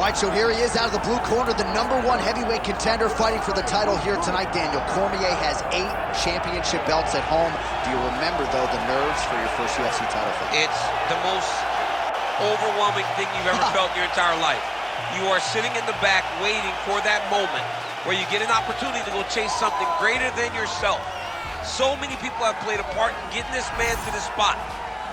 right, so here he is out of the blue corner, the #1 heavyweight contender fighting for the title here tonight. Daniel Cormier has 8 championship belts at home. Do you remember, though, the nerves for your first UFC title fight? It's the most overwhelming thing you've ever felt in your entire life. You are sitting in the back waiting for that moment where you get an opportunity to go chase something greater than yourself. So many people have played a part in getting this man to the spot.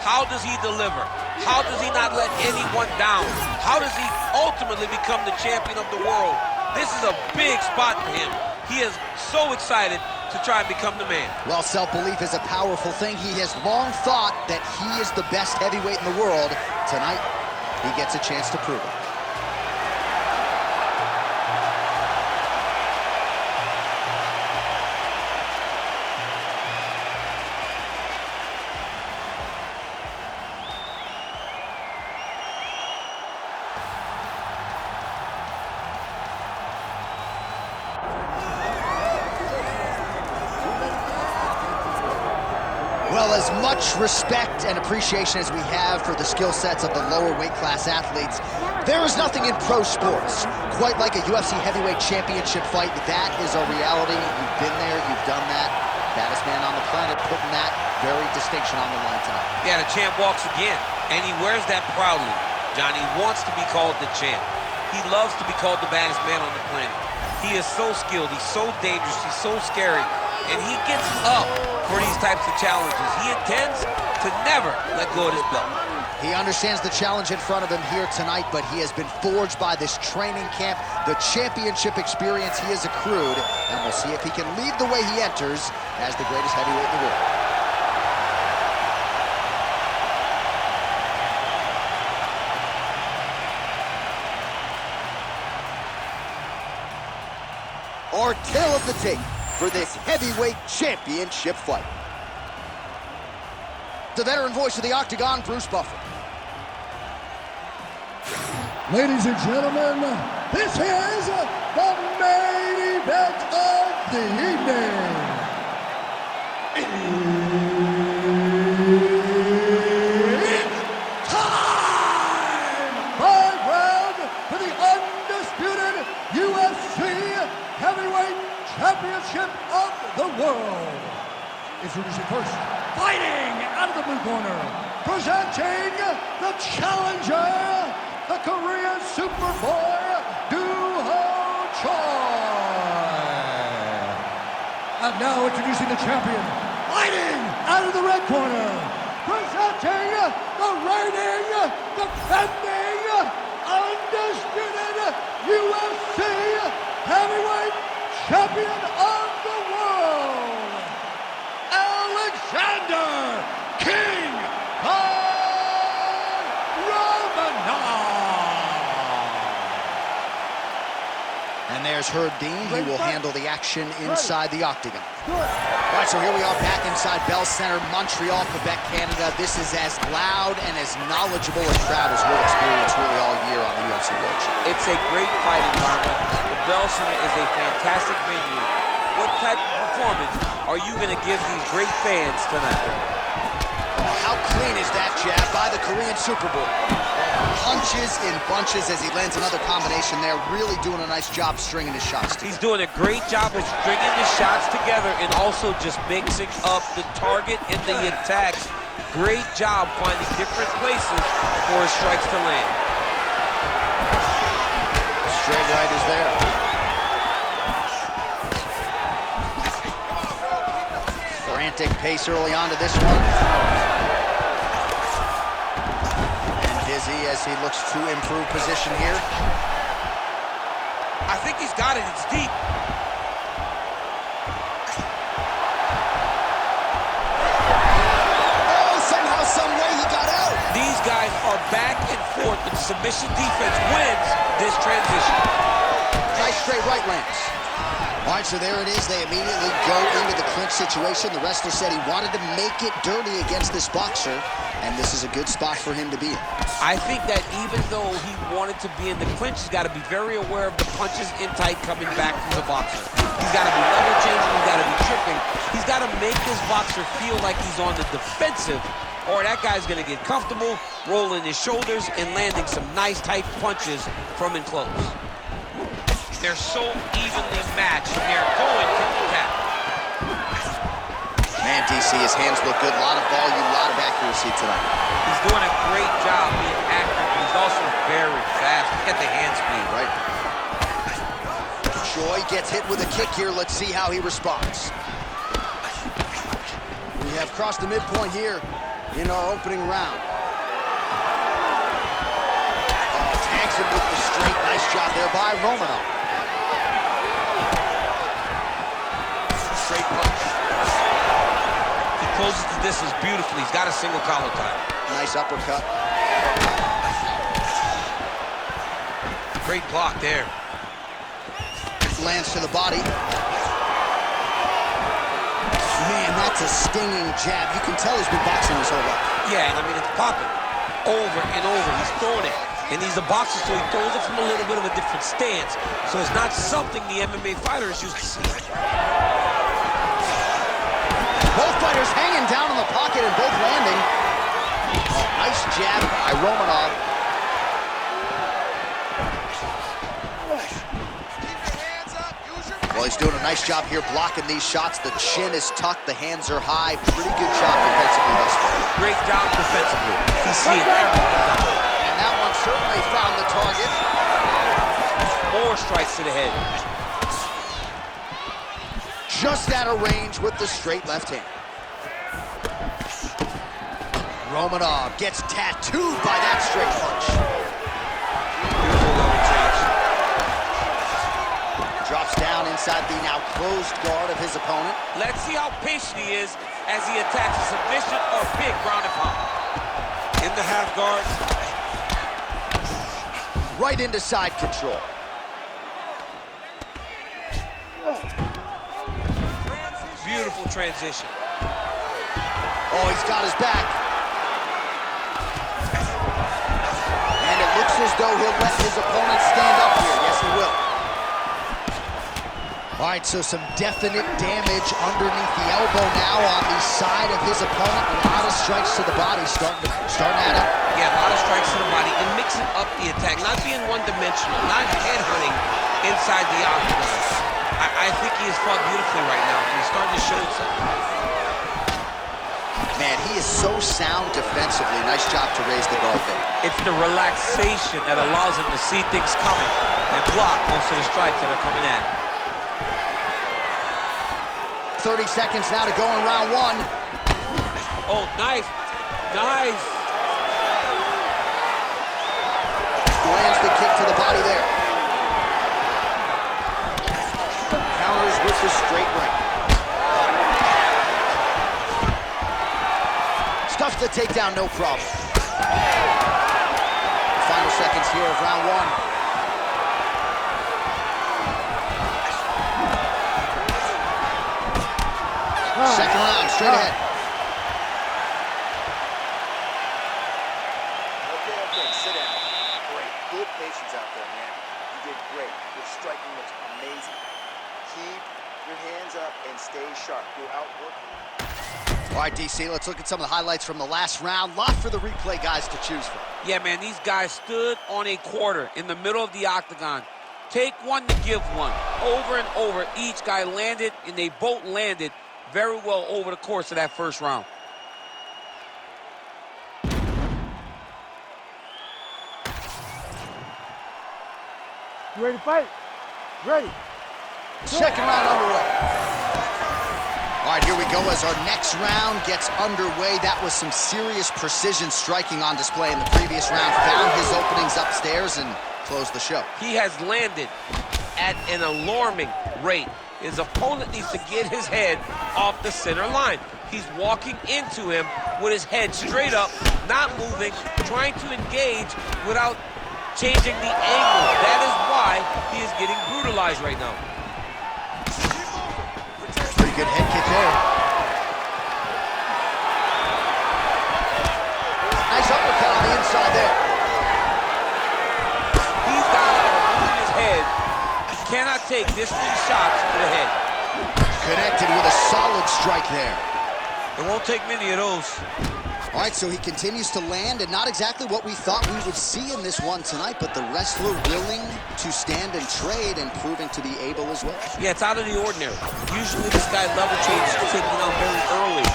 How does he deliver? How does he not let anyone down? How does he ultimately become the champion of the world? This is a big spot for him. He is so excited to try and become the man. Well, self-belief is a powerful thing. He has long thought that he is the best heavyweight in the world. Tonight, he gets a chance to prove it. Well, as much respect and appreciation as we have for the skill sets of the lower weight class athletes, there is nothing in pro sports quite like a UFC heavyweight championship fight. That is a reality. You've been there, you've done that. Baddest man on the planet putting that very distinction on the line tonight. Yeah, the champ walks again, and he wears that proudly. Johnny wants to be called the champ. He loves to be called the baddest man on the planet. He is so skilled, he's so dangerous, he's so scary, and he gets up for these types of challenges. He intends to never let go of his belt. He understands the challenge in front of him here tonight, but he has been forged by this training camp, the championship experience he has accrued, and we'll see if he can leave the way he enters as the greatest heavyweight in the world. Our tale of the tape for this heavyweight championship fight. The veteran voice of the Octagon, Bruce Buffer. Ladies and gentlemen, this is the main event of the evening. It's time! 5 round for the undisputed UFC Heavyweight Championship of the world. Introducing first, fighting out of the blue corner, presenting the challenger, the Korean Superboy, Do-Ho Choi. And now introducing the champion, fighting out of the red corner, presenting the reigning, defending, undisputed UFC Heavyweight Champion of the world, Alexander King And there's Herb Dean. He will handle the action inside the octagon. All right, so here we are back inside Bell Center, Montreal, Quebec, Canada. This is as loud and as knowledgeable a crowd as we'll experience really all year on the UFC Roadshow. It's a great fight environment. The Bell Center is a fantastic venue. What type of performance are you going to give these great fans tonight? How clean is that jab by the Korean Superboy? Punches in bunches as he lands another combination there. Really doing a nice job stringing his shots together. He's doing a great job of stringing the shots together and also just mixing up the target and the attacks. Great job finding different places for his strikes to land. Straight right is there. Frantic pace early on to this one. Dizzy as he looks to improve position here. I think he's got it. It's deep. Oh, somehow, some way he got out. These guys are back and forth, and submission defense wins this transition. Nice straight right lands. All right, so there it is. They immediately go into the clinch situation. The wrestler said he wanted to make it dirty against this boxer, and this is a good spot for him to be in. I think that even though he wanted to be in the clinch, he's got to be very aware of the punches in tight coming back from the boxer. He's got to be level changing, he's got to be tripping. He's got to make this boxer feel like he's on the defensive or that guy's gonna get comfortable, rolling his shoulders and landing some nice tight punches from in close. They're so evenly matched, and they're going to the tap. Man, DC, his hands look good. A lot of volume, a lot of accuracy tonight. He's doing a great job being accurate, but he's also very fast. Look at the hand speed. Right. Choi gets hit with a kick here. Let's see how he responds. We have crossed the midpoint here in our opening round. Tags him with the straight. Nice job there by Romanov. Straight punch. He closes the distance beautifully. He's got a single collar tie. Nice uppercut. Great block there. Lands to the body. Man, that's a stinging jab. You can tell he's been boxing his whole life. Yeah, and I mean, it's popping over and over. He's throwing it. And he's a boxer, so he throws it from a little bit of a different stance. So it's not something the MMA fighter is used to seeing. Both fighters hanging down in the pocket and both landing. Oh, nice jab by Romanov. Well, he's doing a nice job here blocking these shots. The chin is tucked, the hands are high. Pretty good job defensively thus far. Great job defensively. He's seeing everything. And that one certainly found the target. More strikes to the head. Just out of range with the straight left hand. Romanov gets tattooed by that straight punch. Beautiful level change. Drops down inside the now closed guard of his opponent. Let's see how patient he is as he attacks a submission or big ground and pound. In the half guard. Right into side control. Beautiful transition. Oh, he's got his back. And it looks as though he'll let his opponent stand up here. Yes, he will. All right, so some definite damage underneath the elbow now on the side of his opponent. A lot of strikes to the body starting to add up. Yeah, a lot of strikes to the body and mixing up the attack, not being one-dimensional, not headhunting inside the octagon. I think he has fought beautifully right now. He's starting to show something. Man, he is so sound defensively. Nice job to raise the guard there. It's the relaxation that allows him to see things coming and block most of the strikes that are coming at him. 30 seconds now to go in round one. Oh, nice. Nice. Lands the kick to the body there. Counters with the straight right. Stuffs the takedown, no problem. Final seconds here of round one. Second round, straight ahead. Okay, sit down. Great. Good patience out there, man. You did great. Your striking looks amazing. Keep your hands up and stay sharp. Go out working. All right, DC, let's look at some of the highlights from the last round. Lot for the replay guys to choose from. Yeah, man, these guys stood on a quarter in the middle of the octagon. Take one to give one. Over and over, each guy landed, and they both landed very well over the course of that first round. You ready to fight? Ready. Second round underway. All right, here we go as our next round gets underway. That was some serious precision striking on display in the previous round. Found his openings upstairs and closed the show. He has landed at an alarming rate. His opponent needs to get his head off the center line. He's walking into him with his head straight up, not moving, trying to engage without changing the angle. That is why he is getting brutalized right now. Pretty good head kick there. Nice uppercut on the inside there. He's got to move his head. He cannot take this many shots to the head. Connected with a solid strike there. It won't take many of those. All right, so he continues to land, and not exactly what we thought we would see in this one tonight, but the wrestler willing to stand and trade and proving to be able as well. Yeah, it's out of the ordinary. Usually this guy level changes taken out very early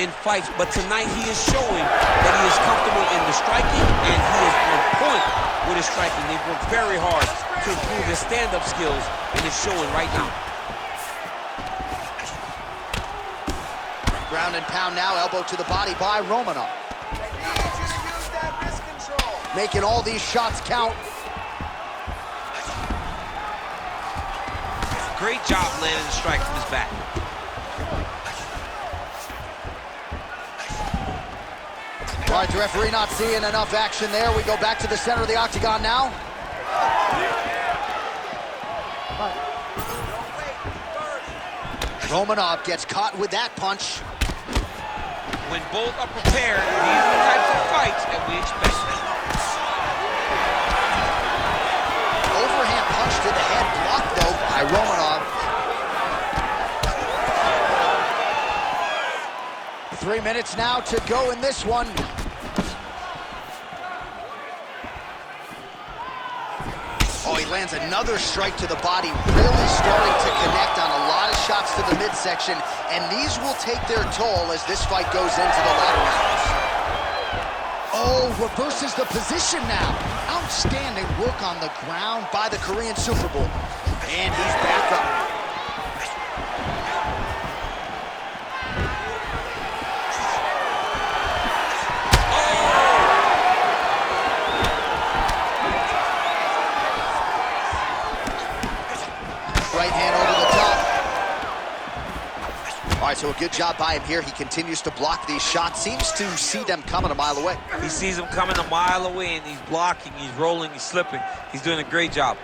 in fights, but tonight he is showing that he is comfortable in the striking, and he is on point with his striking. They've worked very hard to improve his stand-up skills, and it's showing right now. Ground and pound now, elbow to the body by Romanov. Making all these shots count. Great job landing the strike from his back. All right, the referee not seeing enough action there. We go back to the center of the octagon now. Romanov gets caught with that punch. When both are prepared, these are the types of fights that we expect. Overhand punch to the head, blocked though by Romanov. 3 minutes now to go in this one. Oh, he lands another strike to the body, really starting to connect on a lot of shots to the midsection, and these will take their toll as this fight goes into the latter rounds. Oh, reverses the position now. Outstanding work on the ground by the Korean Super Bowl. And he's back up. Right hand over the top. All right, so a good job by him here. He continues to block these shots. Seems to see them coming a mile away. He sees them coming a mile away, and he's blocking, he's rolling, he's slipping. He's doing a great job.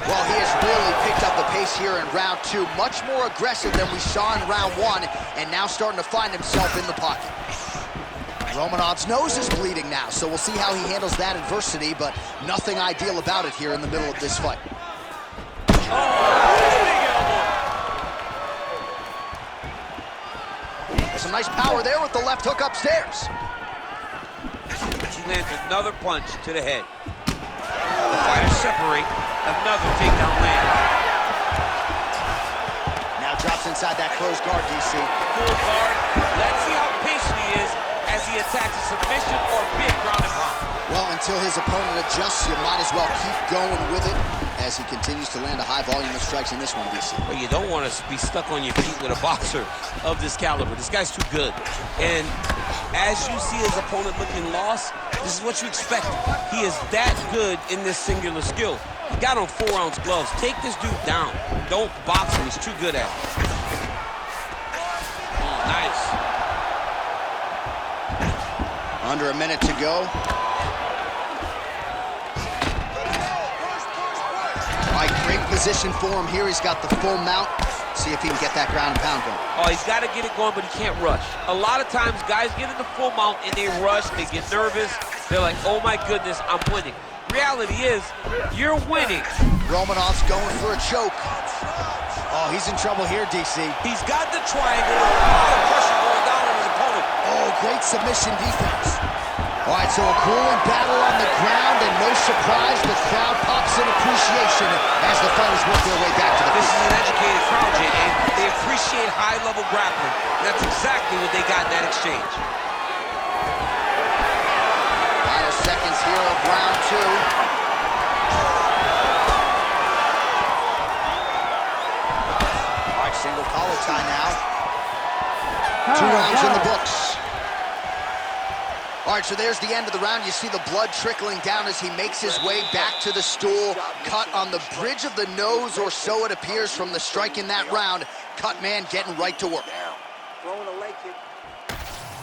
Well, he has really picked up the pace here in round 2. Much more aggressive than we saw in round 1, and now starting to find himself in the pocket. Romanov's nose is bleeding now, so we'll see how he handles that adversity, but nothing ideal about it here in the middle of this fight. Some nice power there with the left hook upstairs. He lands another punch to the head. The fighters separate. Another takedown land. Now drops inside that closed guard, DC. Full guard. Let's see how patient he is as he attacks a submission or big ground and pound. Well, until his opponent adjusts, you might as well keep going with it as he continues to land a high volume of strikes in this one, DC. Well, you don't want to be stuck on your feet with a boxer of this caliber. This guy's too good. And as you see his opponent looking lost, this is what you expect. He is that good in this singular skill. He got on 4-ounce gloves. Take this dude down. Don't box him. He's too good at it. Oh, nice. Under a minute to go. All right, great position for him here. He's got the full mount. See if he can get that ground and pound going. Oh, he's got to get it going, but he can't rush. A lot of times, guys get in the full mount and they rush, they get nervous. They're like, oh my goodness, I'm winning. Reality is, you're winning. Romanov's going for a choke. Oh, he's in trouble here, DC. He's got the triangle, a lot of pressure going down on his opponent. Oh, great submission defense. All right, so a grueling battle on the ground, and no surprise, the crowd pops in appreciation as the fighters work their way back to the This feet. is an educated crowd, Jay, and they appreciate high-level grappling. That's exactly what they got in that exchange. Final seconds here of round 2. All right, single collar tie now. 2 rounds in the books. All right, so there's the end of the round. You see the blood trickling down as he makes his way back to the stool. Cut on the bridge of the nose, or so it appears from the strike in that round. Cut man getting right to work. Throwing a leg kick.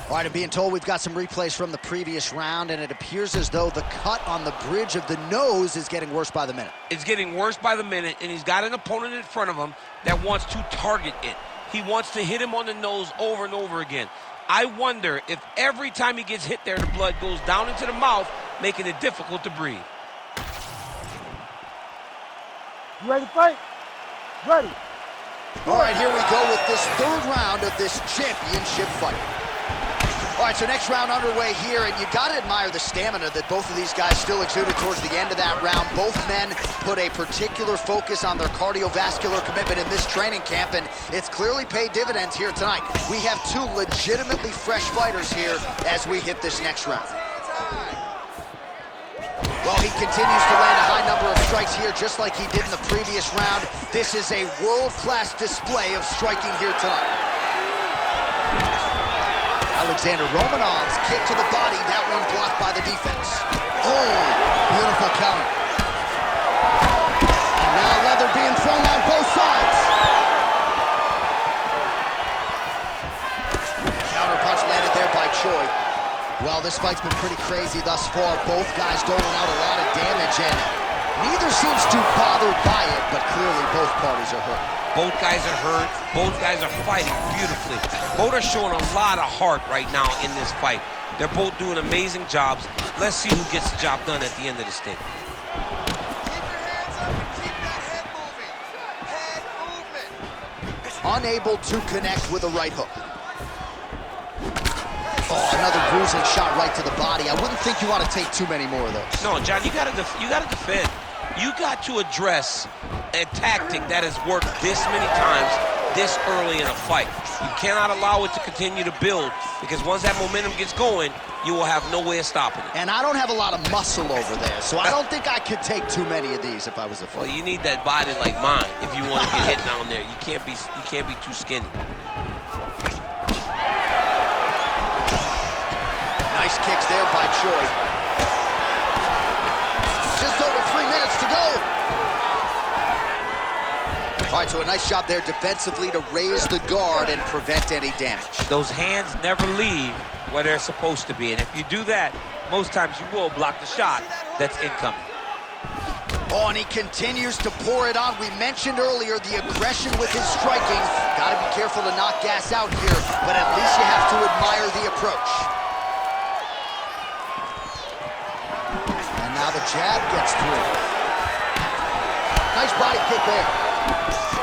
All right, I'm being told we've got some replays from the previous round, and it appears as though the cut on the bridge of the nose is getting worse by the minute. It's getting worse by the minute, and he's got an opponent in front of him that wants to target it. He wants to hit him on the nose over and over again. I wonder if every time he gets hit there, the blood goes down into the mouth, making it difficult to breathe. You ready to fight? Ready. All right, here we go with this third round of this championship fight. All right, so next round underway here, and you gotta admire the stamina that both of these guys still exuded towards the end of that round. Both men put a particular focus on their cardiovascular commitment in this training camp, and it's clearly paid dividends here tonight. We have two legitimately fresh fighters here as we hit this next round. Well, he continues to land a high number of strikes here, just like he did in the previous round. This is a world-class display of striking here tonight. Alexander Romanov's kick to the body, that one blocked by the defense. Oh, beautiful counter. And now leather being thrown on both sides. Counter punch landed there by Choi. Well, this fight's been pretty crazy thus far. Both guys doling out a lot of damage, and neither seems too bothered by it, but clearly both parties are hurt. Both guys are hurt. Both guys are fighting beautifully. Both are showing a lot of heart right now in this fight. They're both doing amazing jobs. Let's see who gets the job done at the end of this thing. Keep your hands up and keep that head moving. Head movement. Unable to connect with a right hook. Oh, another bruising shot right to the body. I wouldn't think you want to take too many more of those. No, John, you gotta defend. You got to address a tactic that has worked this many times this early in a fight. You cannot allow it to continue to build, because once that momentum gets going, you will have no way of stopping it. And I don't have a lot of muscle over there, so I don't think I could take too many of these if I was a fighter. Well, you need that body like mine if you want to get hit down there. You can't be too skinny. Nice kicks there by Choi. Just over 3 minutes to go. All right, so a nice job there defensively to raise the guard and prevent any damage. Those hands never leave where they're supposed to be, and if you do that, most times you will block the shot that's incoming. Oh, and he continues to pour it on. We mentioned earlier the aggression with his striking. Got to be careful to not gas out here, but at least you have to admire the approach. And now the jab gets through. Nice body kick there.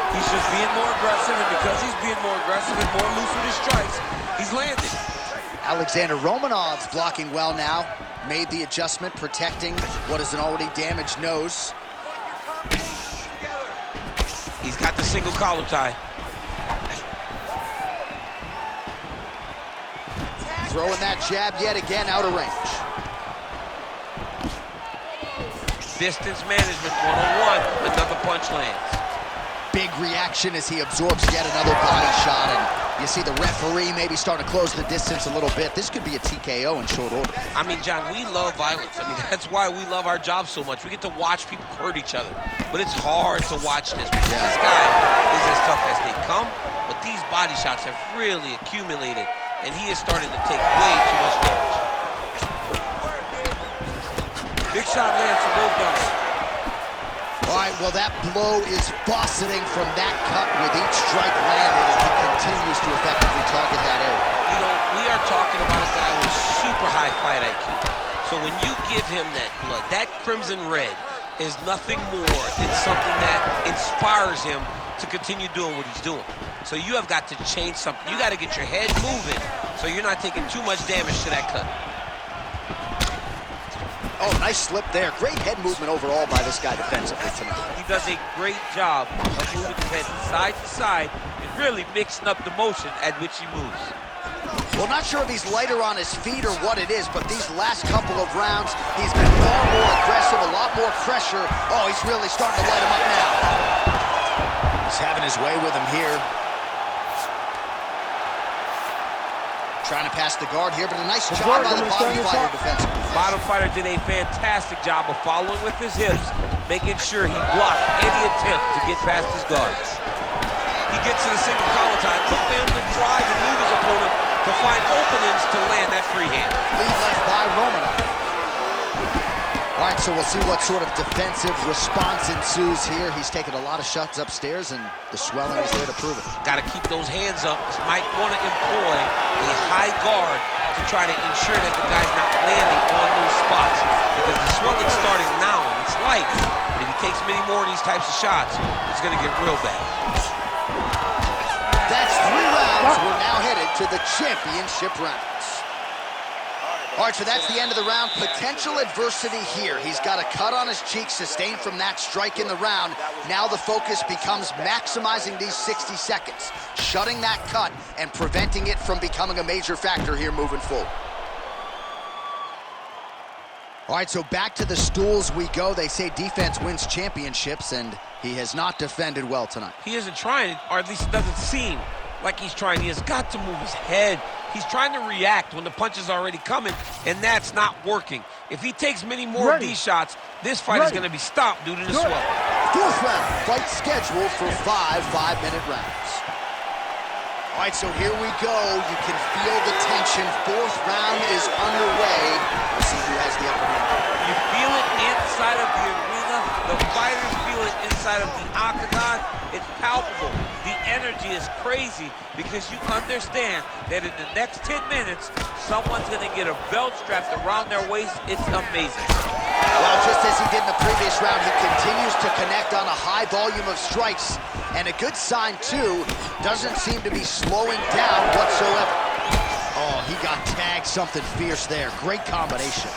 He's just being more aggressive, and because he's being more aggressive and more loose with his strikes, he's landing. Alexander Romanov's blocking well now. Made the adjustment, protecting what is an already damaged nose. He's got the single collar tie. Throwing that jab yet again out of range. Distance management 101, another punch lands. Big reaction as he absorbs yet another body shot, and you see the referee maybe starting to close the distance a little bit. This could be a TKO in short order. I mean, John, we love violence. I mean, that's why we love our job so much. We get to watch people hurt each other. But it's hard to watch this because this guy is as tough as they come, but these body shots have really accumulated, and he is starting to take way too much damage. Big shot lands for both guys. All right, well, that blow is buffeting from that cut with each strike landed, and he continues to effectively target that area. You know, we are talking about a guy with super high fight IQ. So when you give him that blood, that crimson red is nothing more than something that inspires him to continue doing what he's doing. So you have got to change something. You got to get your head moving so you're not taking too much damage to that cut. Oh, nice slip there. Great head movement overall by this guy defensively tonight. He does a great job of moving his head side to side and really mixing up the motion at which he moves. Well, not sure if he's lighter on his feet or what it is, but these last couple of rounds, he's been far more aggressive, a lot more pressure. Oh, he's really starting to light him up now. He's having his way with him here. Trying to pass the guard here, but a nice job by the bottom fighter defensively. Bottom fighter did a fantastic job of following with his hips, making sure he blocked any attempt to get past his guards. He gets to the single collar tie, took him to drive and move his opponent to find openings to land that free hand. Lead left by Romanov. All right, so we'll see what sort of defensive response ensues here. He's taken a lot of shots upstairs, and the swelling is there to prove it. Got to keep those hands up. Might want to employ a high guard to try to ensure that the guy's not landing on those spots, because the swelling's starting now, and it's light. But if he takes many more of these types of shots, it's going to get real bad. to the championship rounds. All right, so that's the end of the round. Potential adversity here. He's got a cut on his cheek sustained from that strike in the round. Now the focus becomes maximizing these 60 seconds, shutting that cut and preventing it from becoming a major factor here moving forward. All right, so back to the stools we go. They say defense wins championships, and he has not defended well tonight. He isn't trying, or at least it doesn't seem like he's trying. He has got to move his head. He's trying to react when the punch is already coming, and that's not working. If he takes many more of these shots, this fight is going to be stopped due to the swelling. Fourth round, fight scheduled for 5 5-minute rounds. All right, so here we go. You can feel the tension. Fourth round is underway. We'll see who has the upper hand. You feel it inside of the arena. The fighters feel it inside of the octagon. It's palpable. The energy is crazy because you understand that in the next 10 minutes, someone's going to get a belt strapped around their waist. It's amazing. Well, just as he did in the previous round, he continues to connect on a high volume of strikes. And a good sign, too, doesn't seem to be slowing down whatsoever. Oh, he got tagged something fierce there. Great combination.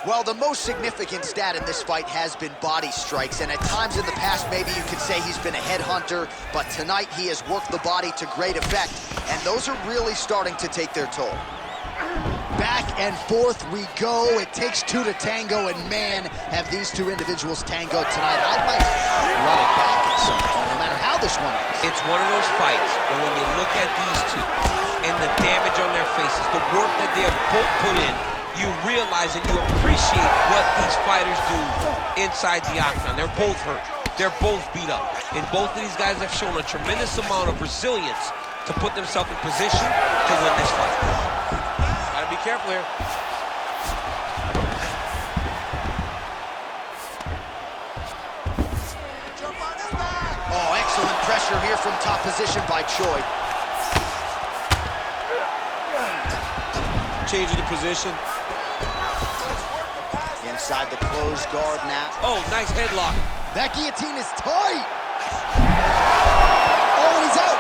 Well, the most significant stat in this fight has been body strikes, and at times in the past, maybe you could say he's been a headhunter, but tonight he has worked the body to great effect, and those are really starting to take their toll. Back and forth we go. It takes two to tango, and man, have these two individuals tangoed tonight. I might run it back at some point, no matter how this one is. It's one of those fights where when you look at these two and the damage on their faces, the work that they have both put in, you realize and you appreciate what these fighters do inside the octagon. They're both hurt. They're both beat up. And both of these guys have shown a tremendous amount of resilience to put themselves in position to win this fight. Gotta be careful here. Oh, excellent pressure here from top position by Choi. Changing the position. Inside the closed guard now. Oh, nice headlock. That guillotine is tight. Oh, and he's out.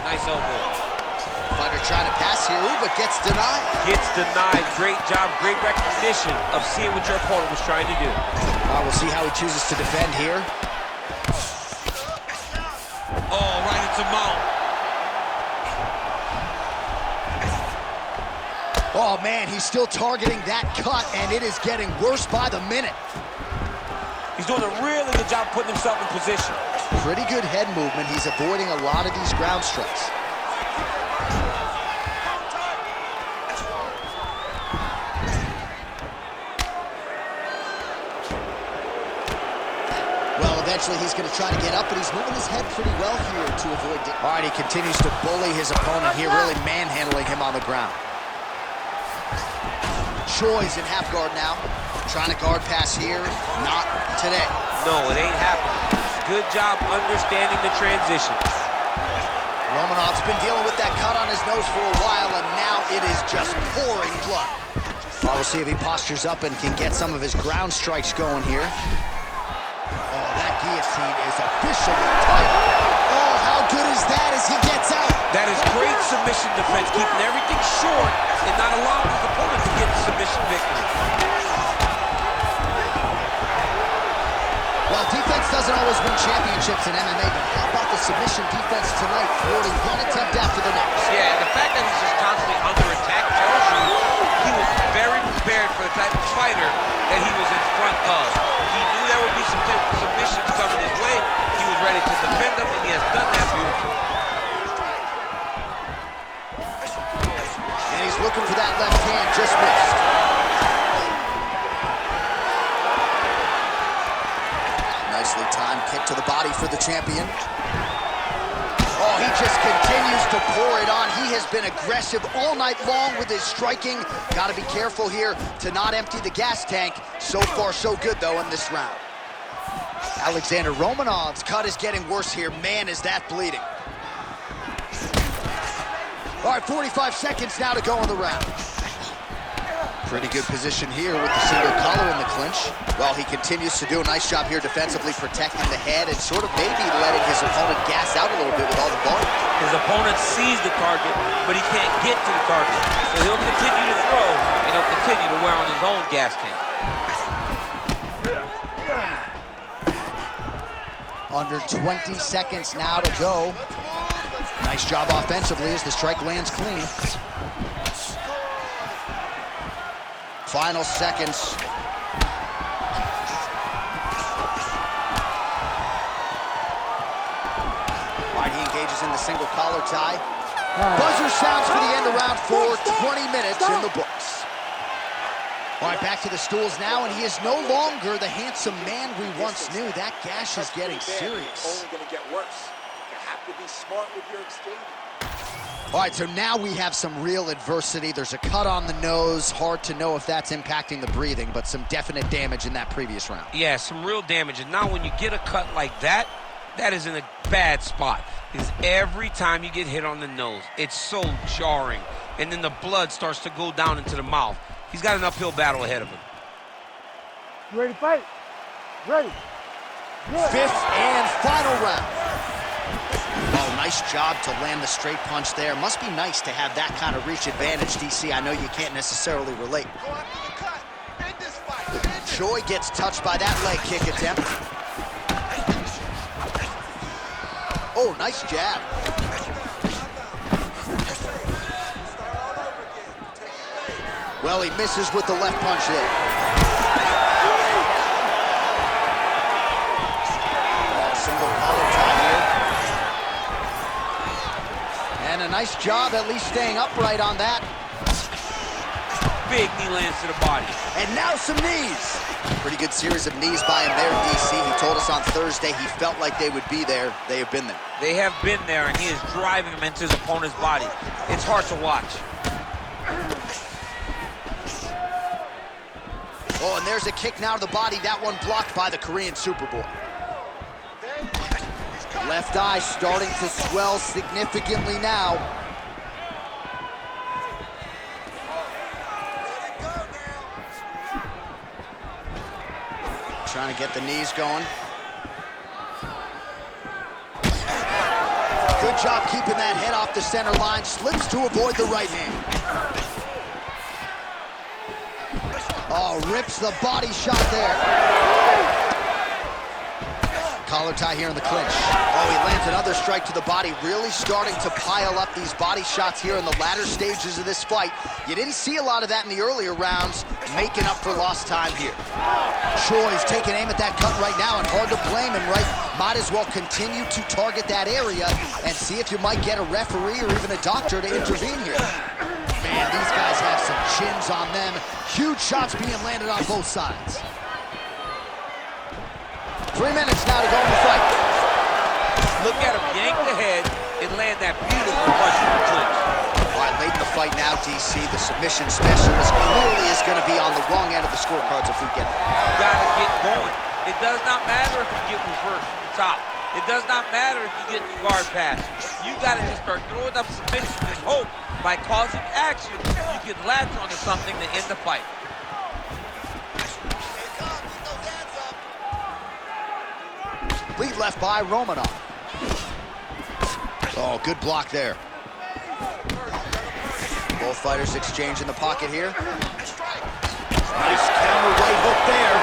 Nice elbow. Fighter trying to pass here, but gets denied. Gets denied. Great job, great recognition of seeing what your opponent was trying to do. We'll see how he chooses to defend here. Oh, right into mount. Oh, man, he's still targeting that cut, and it is getting worse by the minute. He's doing a really good job putting himself in position. Pretty good head movement. He's avoiding a lot of these ground strikes. Well, eventually he's going to try to get up, but he's moving his head pretty well here to avoid it. All right, he continues to bully his opponent here, really manhandling him on the ground. Choi's in half guard now. Trying to guard pass here. Not today. No, it ain't happening. Good job understanding the transition. Romanov's been dealing with that cut on his nose for a while, and now it is just pouring blood. We'll see if he postures up and can get some of his ground strikes going here. Oh, that guillotine is officially tight. Oh, how good is that as he gets out? That is great submission defense, keeping everything short and not allowing his opponent to get the submission victory. Well, defense doesn't always win championships in MMA, but how about the submission defense tonight, thwarting one attempt after the next? Yeah, and the fact that he's just constantly under attack tells you he was very prepared for the type of fighter that he was in front of. He knew there would be some submissions coming his way. He was ready to defend them, and he has done that beautifully. And he's looking for that left hand, just missed. Nicely timed kick to the body for the champion. Oh, he just continues to pour it on. He has been aggressive all night long with his striking. Got to be careful here to not empty the gas tank. So far, so good, though, in this round. Alexander Romanov's cut is getting worse here. Man, is that bleeding. All right, 45 seconds now to go in the round. Pretty good position here with the single collar in the clinch. Well, he continues to do a nice job here defensively, protecting the head and sort of maybe letting his opponent gas out a little bit with all the volume. His opponent sees the target, but he can't get to the target. So he'll continue to throw, and he'll continue to wear on his own gas tank. Under 20 seconds now to go. Nice job offensively as the strike lands clean. Final seconds. All right, he engages in the single collar tie. Buzzer sounds for the end of round 4, 20 minutes in the books. All right, back to the stools now, and he is no longer the handsome man we once knew. That gash is getting serious. It's only going to get worse. You have to be smart with your exchange. All right, so now we have some real adversity. There's a cut on the nose. Hard to know if that's impacting the breathing, but some definite damage in that previous round. Yeah, some real damage. And now when you get a cut like that, that is in a bad spot. Because every time you get hit on the nose, it's so jarring. And then the blood starts to go down into the mouth. He's got an uphill battle ahead of him. You ready to fight? Ready. Good. Fifth and final round. Oh, nice job to land the straight punch there. Must be nice to have that kind of reach advantage, DC. I know you can't necessarily relate. Choi gets touched by that leg kick attempt. Oh, nice jab. Well, he misses with the left punch there. Single collar tie here. And a nice job at least staying upright on that. Big knee lands to the body. And now some knees. Pretty good series of knees by him there, DC. He told us on Thursday he felt like they would be there. They have been there. They have been there, and he is driving them into his opponent's body. It's hard to watch. Oh, and there's a kick now to the body. That one blocked by the Korean Superboy. Left eye starting to swell significantly now. Trying to get the knees going. Good job keeping that head off the center line. Slips to avoid the right hand. Oh, rips the body shot there. Collar tie here in the clinch. Oh, he lands another strike to the body, really starting to pile up these body shots here in the latter stages of this fight. You didn't see a lot of that in the earlier rounds, making up for lost time here. Choi's taking aim at that cut right now, and hard to blame him, right? Might as well continue to target that area and see if you might get a referee or even a doctor to intervene here. Man, these guys have some chins on them. Huge shots being landed on both sides. 3 minutes now to go in the fight. Look at him yank the head and land that beautiful punch from the clinch. All right, late in the fight now, DC. The submission specialist clearly is going to be on the wrong end of the scorecards if we get it. You gotta get going. It does not matter if you get reversed from the top. It does not matter if you get the guard pass. You gotta just start throwing up submissions and hope by causing action you can latch onto something to end the fight. Lead left by Romanov. Oh, good block there. Both fighters exchange in the pocket here. Nice counter right hook there.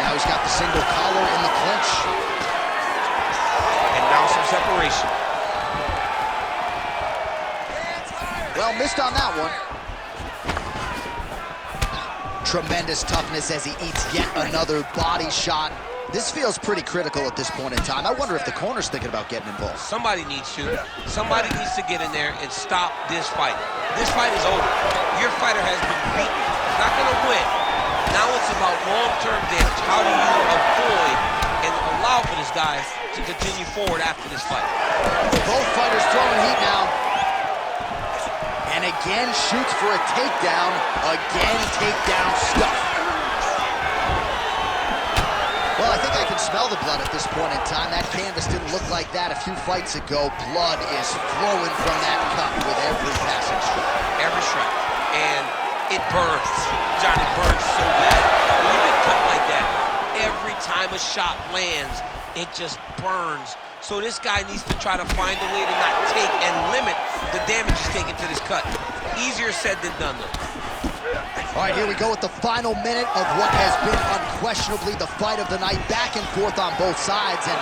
Now he's got the single collar in the clinch. And now some separation. Well, missed on that one. Tremendous toughness as he eats yet another body shot. This feels pretty critical at this point in time. I wonder if the corner's thinking about getting involved. Somebody needs to. Somebody needs to get in there and stop this fight. This fight is over. Your fighter has been beaten. He's not going to win. Now it's about long-term damage. How do you avoid and allow for this guy to continue forward after this fight? Both fighters throwing heat now. And again shoots for a takedown. Again takedown stuff. Well, I think I can smell the blood at this point in time. That canvas didn't look like that a few fights ago. Blood is flowing from that cut with every passing strike. Every strike. burns. Johnny burns so bad. When you get cut like that, every time a shot lands, it just burns. So this guy needs to try to find a way to not take and limit the damage he's taking to this cut. Easier said than done, though. All right, here we go with the final minute of what has been unquestionably the fight of the night, back and forth on both sides, and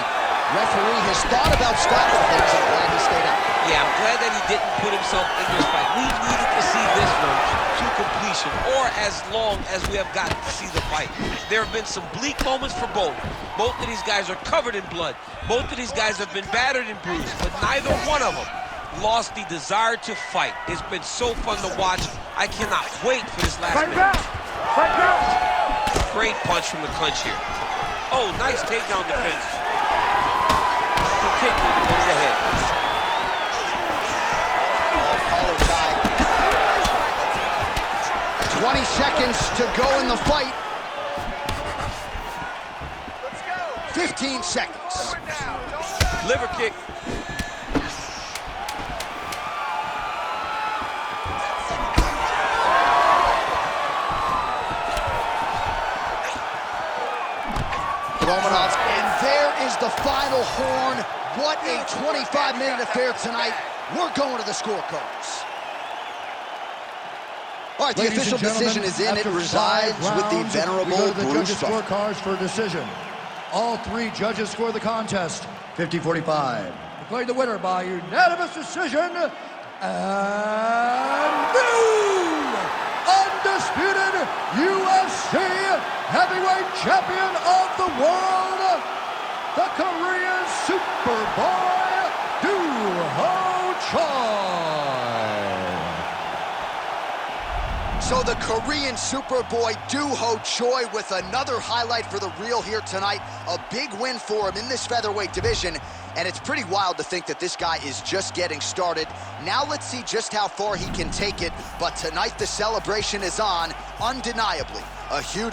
referee has thought about stopping things. I'm glad he stayed out. Yeah, I'm glad that he didn't put himself in this fight. We needed to see this one to completion, or as long as we have gotten to see the fight. There have been some bleak moments for both. Both of these guys are covered in blood. Both of these guys have been battered and bruised, but neither one of them lost the desire to fight. It's been so fun to watch. I cannot wait for this last minute. Great punch from the clinch here. Oh, nice takedown defense. Continue to the head. Collar tie. 20 seconds to go in the fight. 15 seconds. Liver kick. And there is the final horn. What a 25-minute affair tonight. We're going to the scorecards. All right, the official decision is in. It resides with the venerable Bruce Buffer. Scorecards for decision. All three judges score the contest 50-45. Declared the winner by unanimous decision, and new undisputed UFC heavyweight champion of the world, the Korean Superboy, Do-Ho Choi. So the Korean Superboy Do-Ho Choi with another highlight for the reel here tonight. A big win for him in this featherweight division. And it's pretty wild to think that this guy is just getting started. Now let's see just how far he can take it. But tonight the celebration is on, undeniably. A huge